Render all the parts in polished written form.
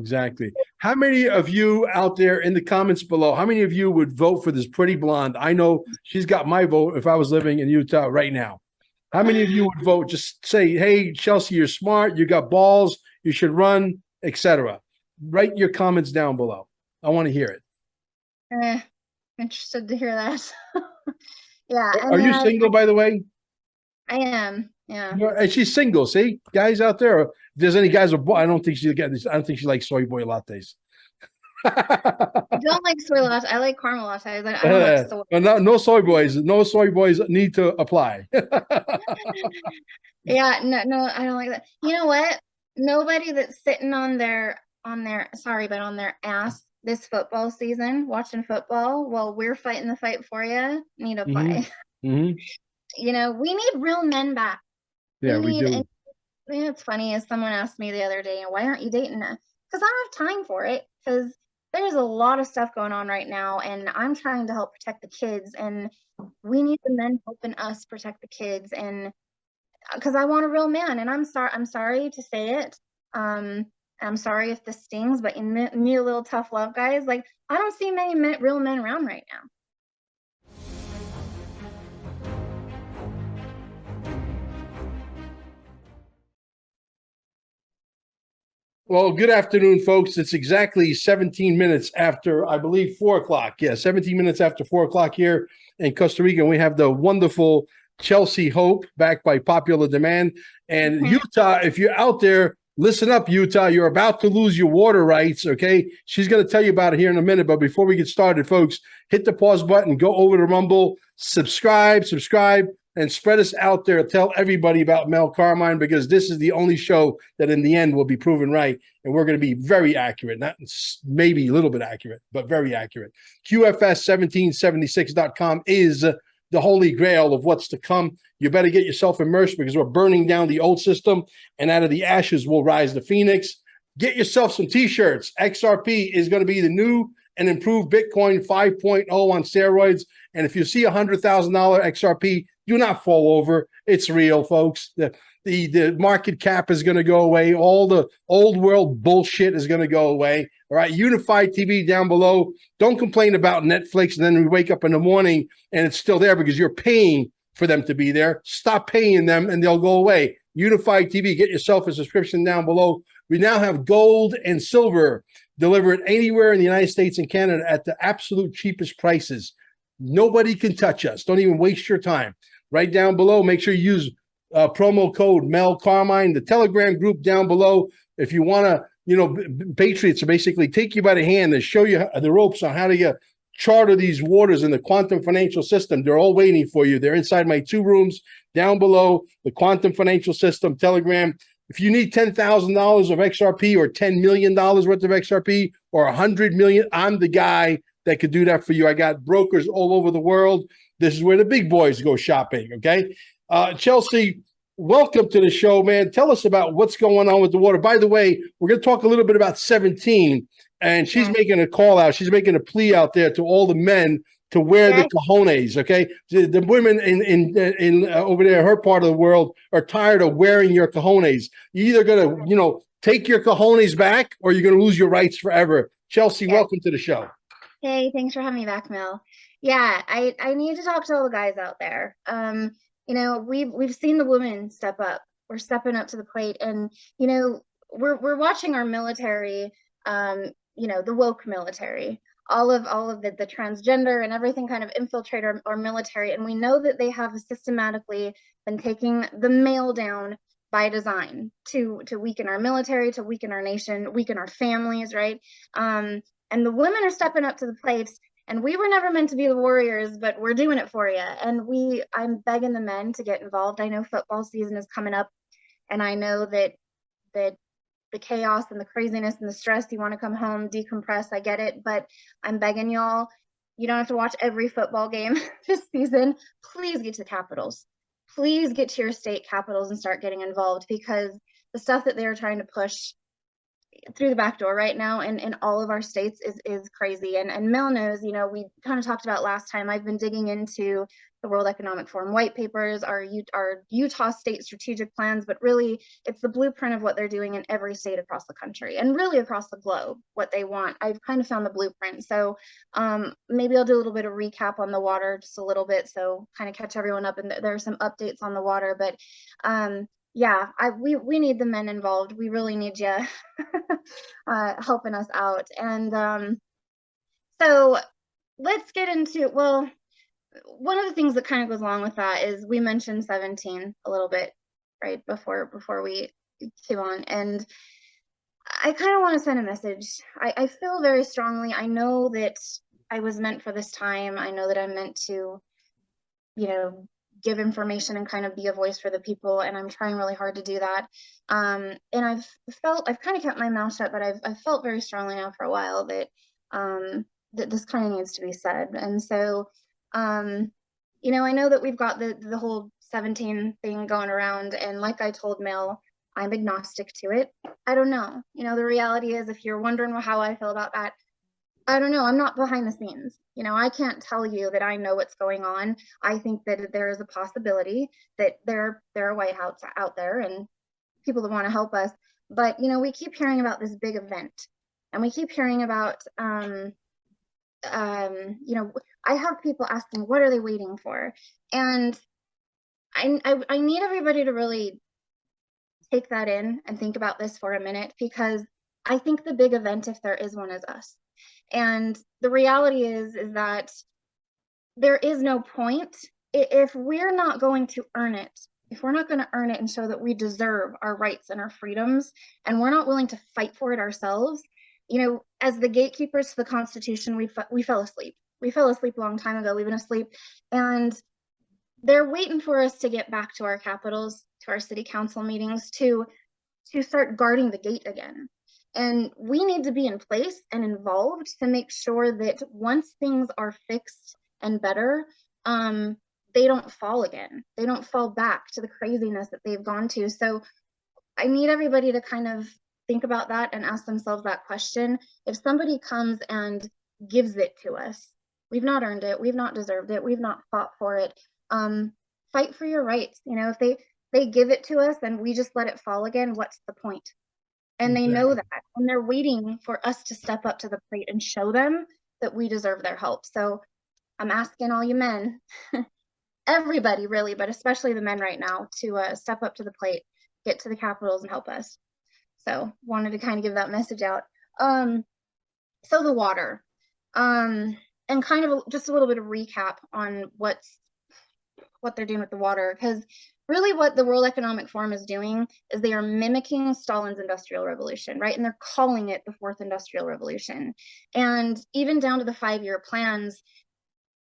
Exactly. How many of you out there in the comments below, how many of you would vote for this pretty blonde? I know she's got my vote if I was living in Utah right now. How many of you would vote? Just say, hey, Chelcie, you're smart, you got balls, you should run, etc. Write your comments down below. I want to hear it. Interested to hear that. Yeah. Are you single, by the way? I am. Yeah. And she's single. See, guys out there. If there's any guys, I don't think she get this. I don't think she likes soy boy lattes. I don't like soy latte. I like caramel lattes. I don't like soy. No soy boys. No soy boys need to apply. Yeah, no, I don't like that. You know what? Nobody that's sitting on their ass this football season, watching football while we're fighting the fight for you, need to apply. Mm-hmm. You know, we need real men back. Yeah, we do. And it's funny, as someone asked me the other day, why aren't you dating us? Because I don't have time for it, because there's a lot of stuff going on right now, and I'm trying to help protect the kids, and we need the men helping us protect the kids, and because I want a real man. And I'm sorry to say it. I'm sorry if this stings, but you need a little tough love, guys. Like, I don't see many real men around right now. Well, good afternoon, folks. It's exactly 17 minutes after, I believe, 4 o'clock. Yeah, 17 minutes after 4 o'clock here in Costa Rica. And we have the wonderful Chelcie Hope back by popular demand. And Utah, if you're out there, listen up, Utah. You're about to lose your water rights, okay? She's going to tell you about it here in a minute. But before we get started, folks, hit the pause button, go over to Rumble, subscribe, and spread us out there. Tell everybody about Mel Carmine, because this is the only show that in the end will be proven right. And we're going to be very accurate, not maybe a little bit accurate, but very accurate. QFS1776.com is the holy grail of what's to come. You better get yourself immersed, because we're burning down the old system, and out of the ashes will rise the phoenix. Get yourself some t-shirts. XRP is going to be the new and improved Bitcoin 5.0 on steroids. And if you see $100,000 XRP, do not fall over. It's real, folks. The market cap is going to go away. All the old world bullshit is going to go away. All right. Unified TV down below. Don't complain about Netflix, and then we wake up in the morning and it's still there because you're paying for them to be there. Stop paying them and they'll go away. Unified TV. Get yourself a subscription down below. We now have gold and silver delivered anywhere in the United States and Canada at the absolute cheapest prices. Nobody can touch us. Don't even waste your time. Right down below, make sure you use promo code Mel Carmine, the Telegram group down below. If you want to, Patriots basically take you by the hand and show you the ropes on how to charter these waters in the quantum financial system. They're all waiting for you. They're inside my 2 rooms down below, the quantum financial system Telegram. If you need $10,000 of XRP or $10 million worth of XRP or $100 million, I'm the guy that could do that for you. I got brokers all over the world. This is where the big boys go shopping, okay? Chelcie, welcome to the show, man. Tell us about what's going on with the water. By the way, we're going to talk a little bit about 17, and she's making a call out. She's making a plea out there to all the men to wear the cojones, okay? The women in over there, her part of the world, are tired of wearing your cojones. You're either going to, take your cojones back, or you're going to lose your rights forever. Chelcie, welcome to the show. Hey, thanks for having me back, Mel. Yeah, I need to talk to all the guys out there. We've seen the women step up. We're stepping up to the plate, and we're watching our military, the woke military, all of the transgender and everything kind of infiltrate our military, and we know that they have systematically been taking the male down by design to weaken our military, to weaken our nation, weaken our families, right? And the women are stepping up to the plate. And we were never meant to be the warriors, but we're doing it for you. And I'm begging the men to get involved. I know football season is coming up, and I know that the chaos and the craziness and the stress, you want to come home, decompress. I get it, but I'm begging y'all. You don't have to watch every football game this season. Please get to the capitals. Please get to your state capitals and start getting involved, because the stuff that they're trying to push through the back door right now in all of our states is crazy. And Mel knows, you know, we kind of talked about last time, I've been digging into the World Economic Forum white papers, our Utah state strategic plans, but really it's the blueprint of what they're doing in every state across the country and really across the globe, what they want. I've kind of found the blueprint. So maybe I'll do a little bit of recap on the water, just a little bit, so kind of catch everyone up. And there are some updates on the water, but yeah, we need the men involved. We really need you helping us out. And so let's get into, well, one of the things that kind of goes along with that is we mentioned 17 a little bit right before we came on, and I kind of want to send a message. I feel very strongly. I know that I was meant for this time. I know that I'm meant to, you know, give information and kind of be a voice for the people, and I'm trying really hard to do that. And I've kind of kept my mouth shut, but I've felt very strongly now for a while that that this kind of needs to be said. And so you know, I know that we've got the whole 17 thing going around, and like I told Mel, I'm agnostic to it. I don't know. You know, the reality is, if you're wondering how I feel about that, I don't know. I'm not behind the scenes. You know, I can't tell you that I know what's going on. I think that there is a possibility that there are white hats out there and people that want to help us. But, you know, we keep hearing about this big event, and we keep hearing about, you know, I have people asking, what are they waiting for? And I need everybody to really take that in and think about this for a minute, because I think the big event, if there is one, is us. And the reality is that there is no point if we're not going to earn it. If we're not going to earn it and show that we deserve our rights and our freedoms, and we're not willing to fight for it ourselves, you know, as the gatekeepers to the Constitution, we fell asleep. We fell asleep a long time ago. We've been asleep, and they're waiting for us to get back to our capitals, to our city council meetings, to start guarding the gate again. And we need to be in place and involved to make sure that once things are fixed and better, they don't fall again. They don't fall back to the craziness that they've gone to. So I need everybody to kind of think about that and ask themselves that question. If somebody comes and gives it to us, we've not earned it, we've not deserved it, we've not fought for it. Fight for your rights. You know, if they give it to us and we just let it fall again, what's the point? And they know that, and they're waiting for us to step up to the plate and show them that we deserve their help. So I'm asking all you men, everybody really, but especially the men right now, to step up to the plate, get to the capitals and help us. So wanted to kind of give that message out. So the water, and kind of just a little bit of recap on what they're doing with the water, because really what the World Economic Forum is doing is they are mimicking Stalin's Industrial Revolution, right? And they're calling it the Fourth Industrial Revolution. And even down to the 5-year plans,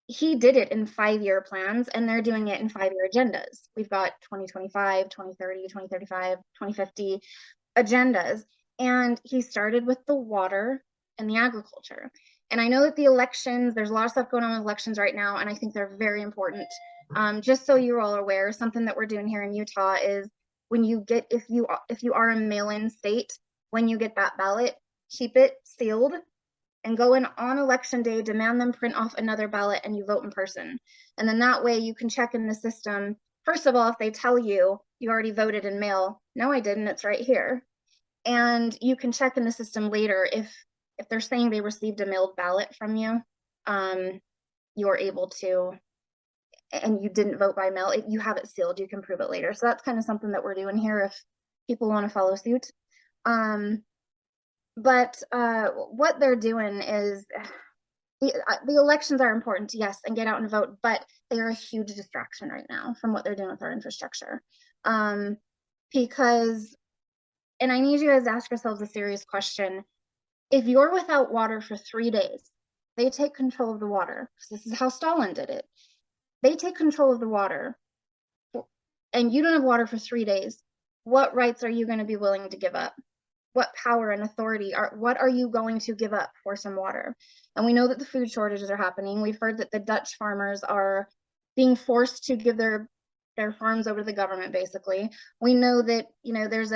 he did it in 5-year plans, and they're doing it in 5-year agendas. We've got 2025, 2030, 2035, 2050 agendas. And he started with the water and the agriculture. And I know that the elections, there's a lot of stuff going on with elections right now, and I think they're very important. Just so you're all aware, something that we're doing here in Utah is when you get, if you are a mail-in state, when you get that ballot, keep it sealed and go in on election day, demand them print off another ballot, and you vote in person. And then that way you can check in the system. First of all, if they tell you you already voted in mail, no, I didn't, it's right here. And you can check in the system later if they're saying they received a mailed ballot from you, you're able to, and you didn't vote by mail, you have it sealed, you can prove it later. So that's kind of something that we're doing here if people want to follow suit. But what they're doing is, the elections are important, yes, and get out and vote, but they are a huge distraction right now from what they're doing with our infrastructure. Because, and I need you guys to ask yourselves a serious question. If you're without water for 3 days, they take control of the water. This is how Stalin did it. They take control of the water, and you don't have water for 3 days. What rights are you going to be willing to give up? What power and authority what are you going to give up for some water? And we know that the food shortages are happening. We've heard that the Dutch farmers are being forced to give their farms over to the government, basically. We know that, you know, there's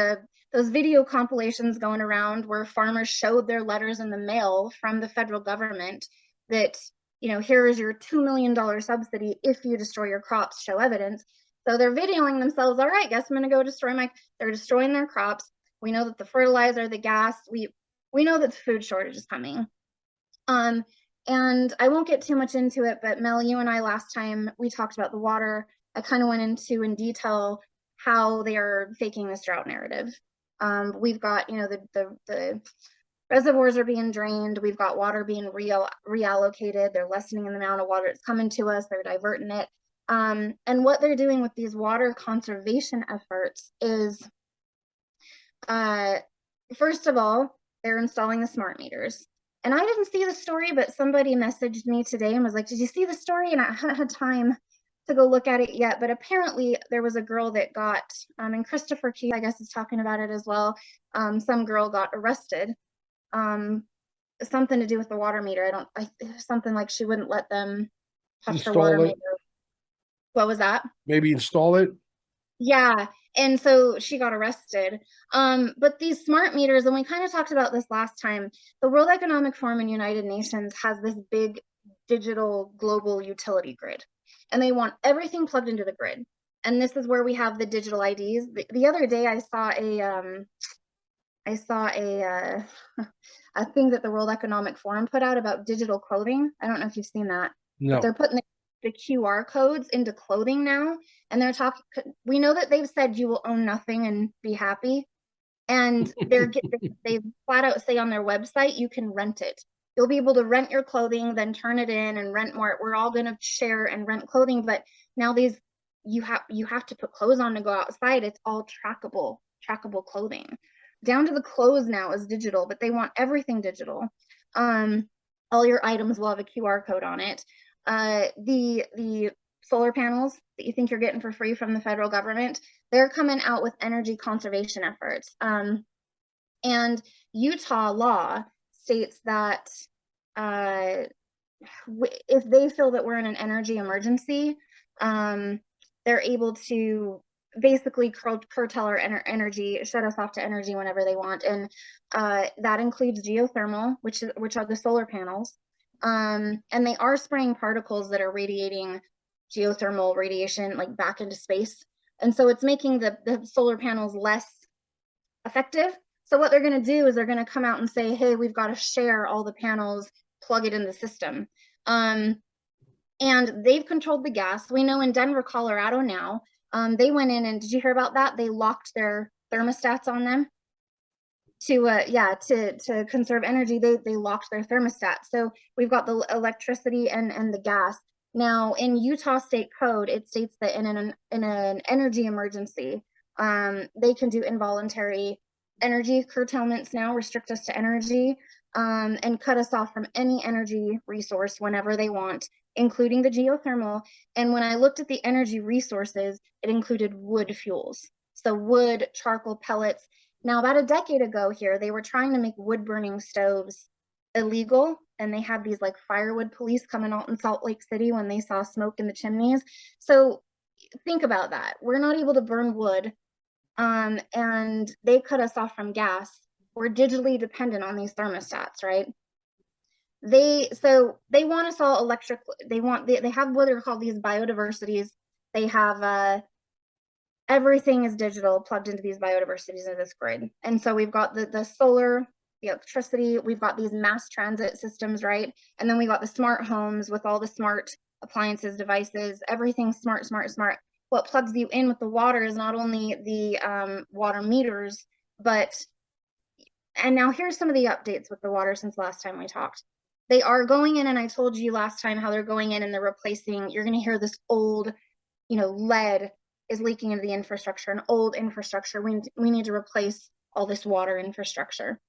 those video compilations going around where farmers showed their letters in the mail from the federal government that, you know, here is your $2 million subsidy if you destroy your crops, show evidence. So they're videoing themselves. All right, guess I'm going to go destroy they're destroying their crops. We know that the fertilizer, the gas, we know that the food shortage is coming. And I won't get too much into it, but Mel, you and I last time we talked about the water, I kind of went into in detail how they are faking this drought narrative. We've got, you know, the reservoirs are being drained. We've got water being reallocated. They're lessening the amount of water that's coming to us. They're diverting it. And what they're doing with these water conservation efforts is, first of all, they're installing the smart meters. And I didn't see the story, but somebody messaged me today and was like, did you see the story? And I haven't had time to go look at it yet, but apparently there was a girl that got, and Christopher Key, I guess, is talking about it as well. Some girl got arrested, something to do with the water meter. Something like she wouldn't let them touch her water meter. What was that? Maybe install it. Yeah, and so she got arrested. But these smart meters, and we kind of talked about this last time, the World Economic Forum and United Nations has this big digital global utility grid, and they want everything plugged into the grid. And this is where we have the digital IDs. The other day I saw a thing that the World Economic Forum put out about digital clothing. I don't know if you've seen that. No. But they're putting the QR codes into clothing now, and they're talking, we know that they've said you will own nothing and be happy, and they flat out say on their website you can rent it. You'll be able to rent your clothing, then turn it in and rent more. We're all going to share and rent clothing, but now you have to put clothes on to go outside. It's all trackable clothing, down to the clothes now is digital, but they want everything digital. All your items will have a QR code on it. The solar panels that you think you're getting for free from the federal government, they're coming out with energy conservation efforts. And Utah law states that if they feel that we're in an energy emergency, they're able to basically curtail our energy, shut us off to energy whenever they want. And that includes geothermal, which are the solar panels. And they are spraying particles that are radiating geothermal radiation like back into space. And so it's making the solar panels less effective. So what they're going to do is they're going to come out and say, hey, we've got to share all the panels, plug it in the system. And they've controlled the gas. We know in Denver, Colorado now, they went in and did you hear about that? They locked their thermostats on them to conserve energy. They locked their thermostat. So we've got the electricity and the gas. Now in Utah state code, it states that in an energy emergency, they can do involuntary energy curtailments now, restrict us to energy, and cut us off from any energy resource whenever they want, including the geothermal. And when I looked at the energy resources, it included wood fuels. So wood, charcoal, pellets. Now, about a decade ago here, they were trying to make wood burning stoves illegal, and they had these like firewood police coming out in Salt Lake City when they saw smoke in the chimneys. So think about that. We're not able to burn wood, and they cut us off from gas. We're digitally dependent on these thermostats, right? They want us all electric. They have what are called these biodiversities. They have everything is digital plugged into these biodiversities of this grid. And so we've got the solar, the electricity, we've got these mass transit systems, right? And then we got the smart homes with all the smart appliances, devices, everything smart. What plugs you in with the water is not only the water meters, and now here's some of the updates with the water since last time we talked. They are going in, and I told you last time how they're going in and they're replacing, you're going to hear this old, lead is leaking into the infrastructure, an old infrastructure. We need to replace all this water infrastructure.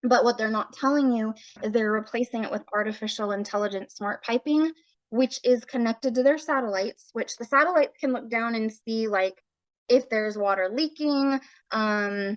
But what they're not telling you is they're replacing it with artificial intelligence smart piping, which is connected to their satellites, which the satellites can look down and see like if there's water leaking, and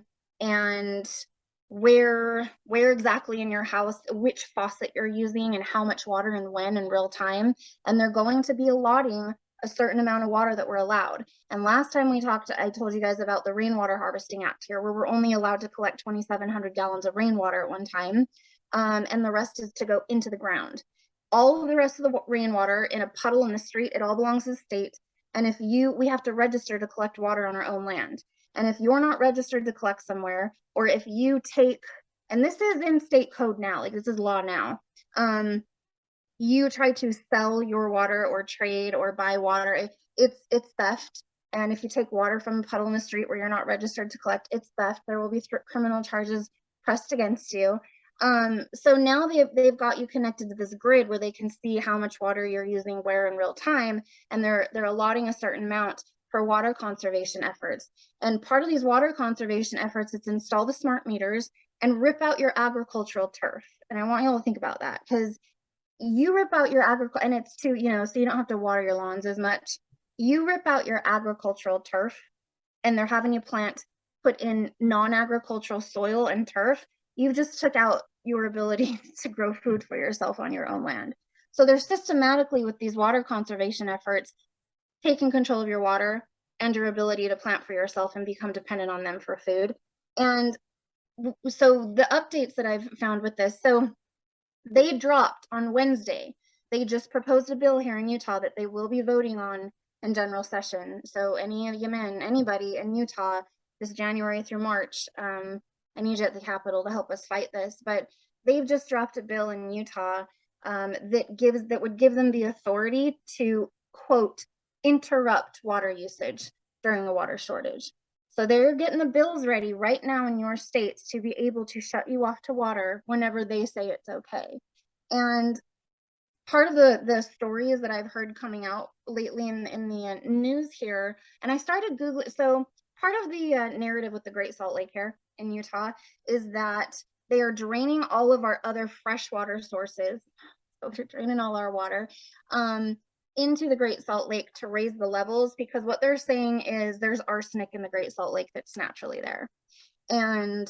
where exactly in your house, which faucet you're using and how much water and when in real time. And they're going to be allotting a certain amount of water that we're allowed. And last time we talked, I told you guys about the Rainwater Harvesting Act here, where we're only allowed to collect 2,700 gallons of rainwater at one time, and the rest is to go into the ground. All of the rest of the rainwater in a puddle in the street, it all belongs to the state. And we have to register to collect water on our own land. And if you're not registered to collect somewhere, or if you take, and this is in state code now, like this is law now, you try to sell your water or trade or buy water, it's theft. And if you take water from a puddle in the street where you're not registered to collect, it's theft. There will be criminal charges pressed against you. So now they've got you connected to this grid where they can see how much water you're using where in real time, and they're allotting a certain amount for water conservation efforts. And part of these water conservation efforts is install the smart meters and rip out your agricultural turf. And I want you all to think about that, because you rip out your agriculture, and it's so you don't have to water your lawns as much. You rip out your agricultural turf, and they're having you put in non-agricultural soil and turf. You just took out your ability to grow food for yourself on your own land. So they're systematically, with these water conservation efforts, taking control of your water and your ability to plant for yourself and become dependent on them for food. And so the updates that I've found with this, so they dropped on Wednesday. They just proposed a bill here in Utah that they will be voting on in general session. So any of you men, anybody in Utah this January through March, I need you at the Capitol to help us fight this. But they've just dropped a bill in Utah that would give them the authority to, quote, interrupt water usage during a water shortage. So they're getting the bills ready right now in your states to be able to shut you off to water whenever they say it's okay. And part of the stories that I've heard coming out lately in the news here, and I started Googling, so part of the narrative with the Great Salt Lake here in Utah is that they are draining all of our other freshwater sources. So they're draining all our water into the Great Salt Lake to raise the levels, because what they're saying is there's arsenic in the Great Salt Lake that's naturally there. And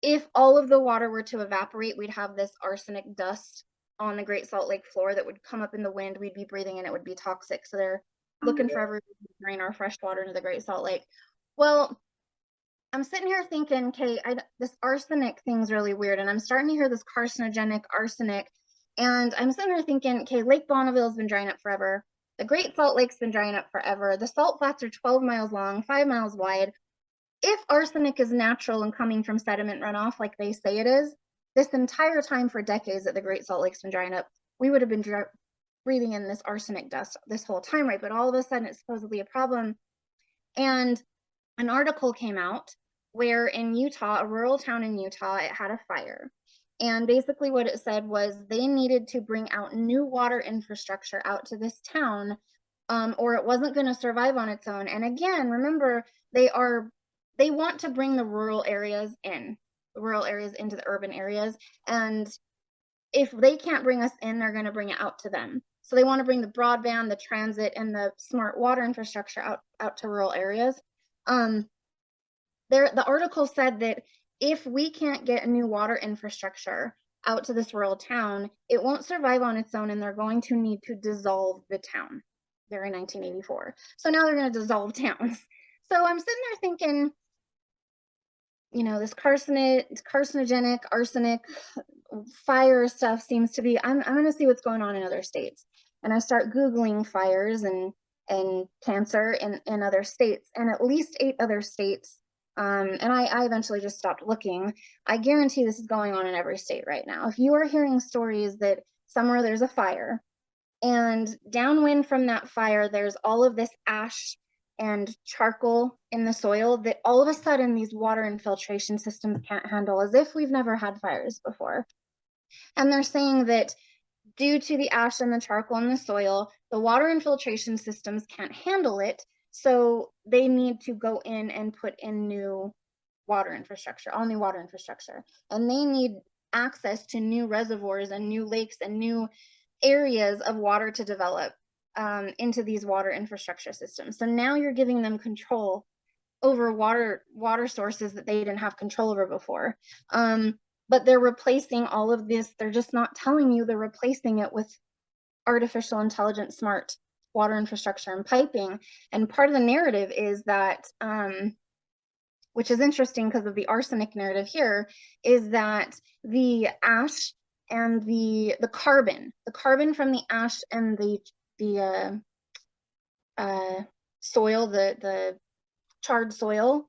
if all of the water were to evaporate, we'd have this arsenic dust on the Great Salt Lake floor that would come up in the wind. We'd be breathing and it would be toxic. So they're looking for everything to drain our fresh water into the Great Salt Lake. Well, I'm sitting here thinking, okay, this arsenic thing's really weird. And I'm starting to hear this carcinogenic arsenic. And I'm sitting here thinking, okay, Lake Bonneville's been drying up forever. The Great Salt Lake's been drying up forever. The salt flats are 12 miles long, 5 miles wide. If arsenic is natural and coming from sediment runoff like they say it is, this entire time for decades that the Great Salt Lake's been drying up, we would have been breathing in this arsenic dust this whole time, right? But all of a sudden it's supposedly a problem. And an article came out where in Utah, a rural town in Utah, it had a fire. And basically what it said was they needed to bring out new water infrastructure out to this town, or it wasn't going to survive on its own. And again, remember, they want to bring the rural areas into the urban areas. And if they can't bring us in, they're going to bring it out to them. So they want to bring the broadband, the transit, and the smart water infrastructure out to rural areas. The article said that if we can't get a new water infrastructure out to this rural town, it won't survive on its own, and they're going to need to dissolve the town. They're in 1984. So now they're going to dissolve towns. So I'm sitting there thinking, this carcinogenic, arsenic, fire stuff seems to be, I'm going to see what's going on in other states. And I start Googling fires and cancer in other states, and at least 8 other states. And I eventually just stopped looking. I guarantee this is going on in every state right now. If you are hearing stories that somewhere there's a fire, and downwind from that fire, there's all of this ash and charcoal in the soil that all of a sudden these water infiltration systems can't handle, as if we've never had fires before. And they're saying that due to the ash and the charcoal in the soil, the water infiltration systems can't handle it. So they need to go in and put in new water infrastructure, all new water infrastructure. And they need access to new reservoirs and new lakes and new areas of water to develop into these water infrastructure systems. So now you're giving them control over water sources that they didn't have control over before. But they're replacing all of this. They're just not telling you they're replacing it with artificial intelligence, smart water infrastructure and piping. And part of the narrative is that, which is interesting because of the arsenic narrative here, is that the ash and the carbon from the ash and the soil, the charred soil,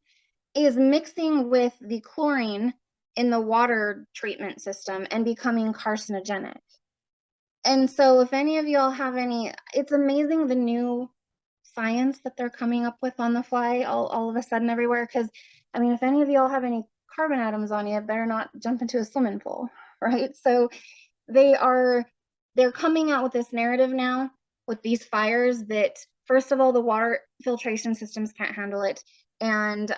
is mixing with the chlorine in the water treatment system and becoming carcinogenic. And so if any of y'all have any, it's amazing the new science that they're coming up with on the fly all of a sudden everywhere. Because I mean, if any of y'all have any carbon atoms on you, better not jump into a swimming pool, right? So they're coming out with this narrative now with these fires that, first of all, the water filtration systems can't handle it, and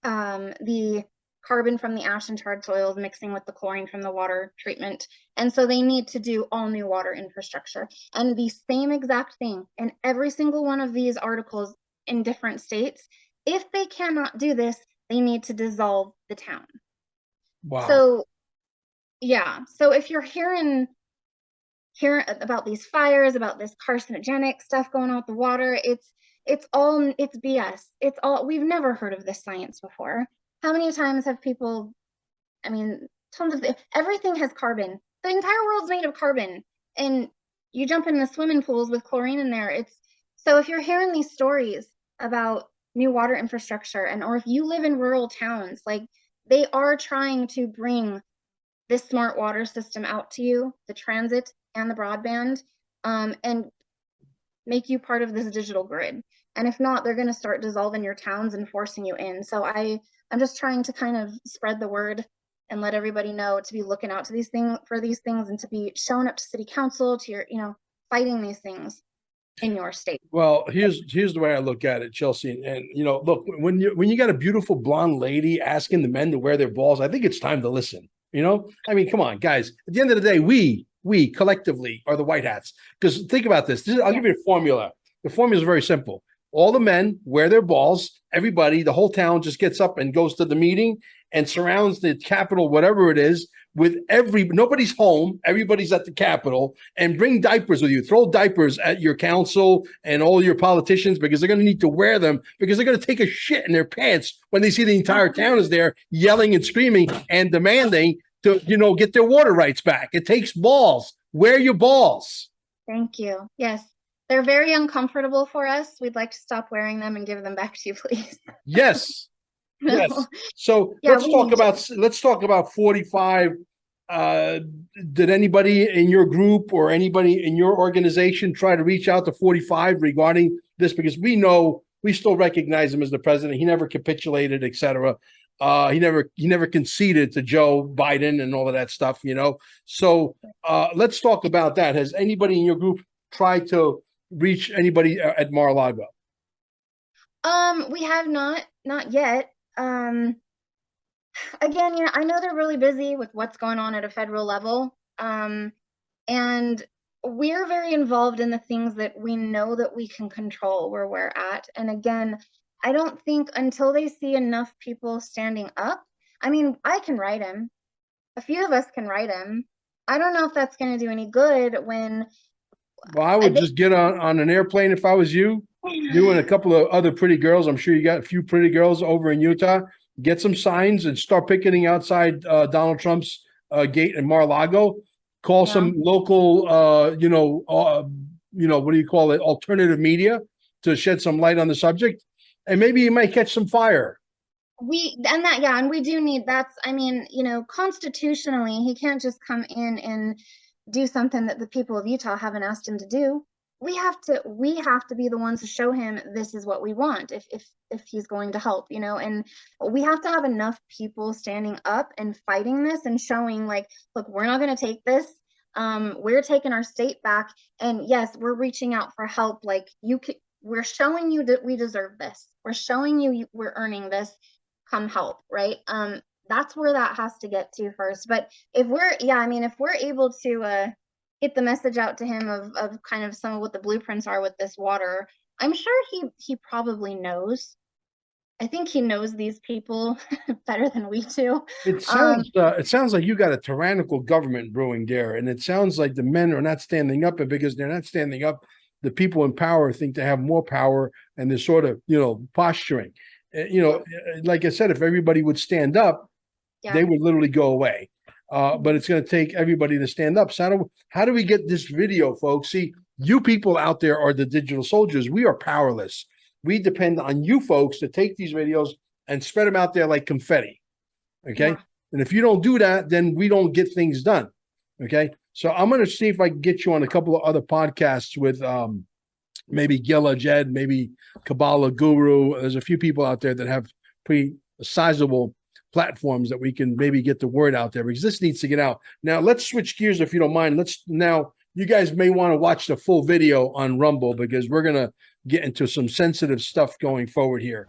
the carbon from the ash and charred soils mixing with the chlorine from the water treatment. And so they need to do all new water infrastructure. And the same exact thing in every single one of these articles in different states. If they cannot do this, they need to dissolve the town. Wow. So, yeah. So if you're hearing about these fires, about this carcinogenic stuff going on with the water, it's BS. It's all, we've never heard of this science before. How many times have people, I mean, tons of, everything has carbon. The entire world's made of carbon. And you jump in the swimming pools with chlorine in there. So if you're hearing these stories about new water infrastructure, or if you live in rural towns, like, they are trying to bring this smart water system out to you, the transit and the broadband, and make you part of this digital grid. And if not, they're going to start dissolving your towns and forcing you in. So I'm just trying to kind of spread the word and let everybody know to be looking out to these things, and to be showing up to city council, to your, fighting these things in your state. Well, here's the way I look at it, Chelcie. And look, when you got a beautiful blonde lady asking the men to wear their balls, I think it's time to listen. I mean, come on, guys. At the end of the day, we collectively are the white hats. Because think about this. I'll give you a formula. The formula is very simple. All the men wear their balls. Everybody, the whole town just gets up and goes to the meeting and surrounds the Capitol, whatever it is, with nobody's home. Everybody's at the Capitol, and bring diapers with you. Throw diapers at your council and all your politicians, because they're going to need to wear them, because they're going to take a shit in their pants when they see the entire town is there yelling and screaming and demanding to, get their water rights back. It takes balls. Wear your balls. Thank you. Yes. They're very uncomfortable for us. We'd like to stop wearing them and give them back to you, please. Yes. No. Yes. So Yeah, let's talk about 45. Did anybody in your group or anybody in your organization try to reach out to 45 regarding this? Because we still recognize him as the president. He never capitulated, etc. He never conceded to Joe Biden and all of that stuff, So let's talk about that. Has anybody in your group tried to reach anybody at Mar-a-Lago? We have not yet. Again, I know they're really busy with what's going on at a federal level. And we're very involved in the things that we know that we can control where we're at. And again, I don't think until they see enough people standing up, I mean, I can write him. A few of us can write him. I don't know if that's going to do any good when. Well, I would just get on an airplane if I was you. You and a couple of other pretty girls. I'm sure you got a few pretty girls over in Utah. Get some signs and start picketing outside Donald Trump's gate in Mar-a-Lago. Call some local, what do you call it, alternative media to shed some light on the subject, and maybe you might catch some fire. And we do need. Constitutionally, he can't just come in and do something that the people of Utah haven't asked him to do. We have to be the ones to show him this is what we want if he's going to help, and we have to have enough people standing up and fighting this and showing, like, look, we're not going to take this. We're taking our state back, and yes, we're reaching out for help. Like, we're showing you that we deserve this. We're showing you we're earning this. Come help, right? That's where that has to get to first. But if we're able to get the message out to him of kind of some of what the blueprints are with this water, I'm sure he probably knows. I think he knows these people better than we do. It Um, sounds like you got a tyrannical government brewing there, and it sounds like the men are not standing up, and because they're not standing up, the people in power think they have more power, and they're sort of, posturing. Like I said, if everybody would stand up, they yeah. would literally go away. But it's going to take everybody to stand up. So how do we get this video, folks? See, you people out there are the digital soldiers. We are powerless. We depend on you folks to take these videos and spread them out there like confetti. Okay. Yeah. And if you don't do that, then we don't get things done. Okay. So I'm going to see if I can get you on a couple of other podcasts with maybe Gilla Jed, maybe Kabbalah Guru. There's a few people out there that have pretty sizable platforms that we can maybe get the word out there, because this needs to get out. Now, let's switch gears if you don't mind. You guys may want to watch the full video on Rumble, because we're going to get into some sensitive stuff going forward here.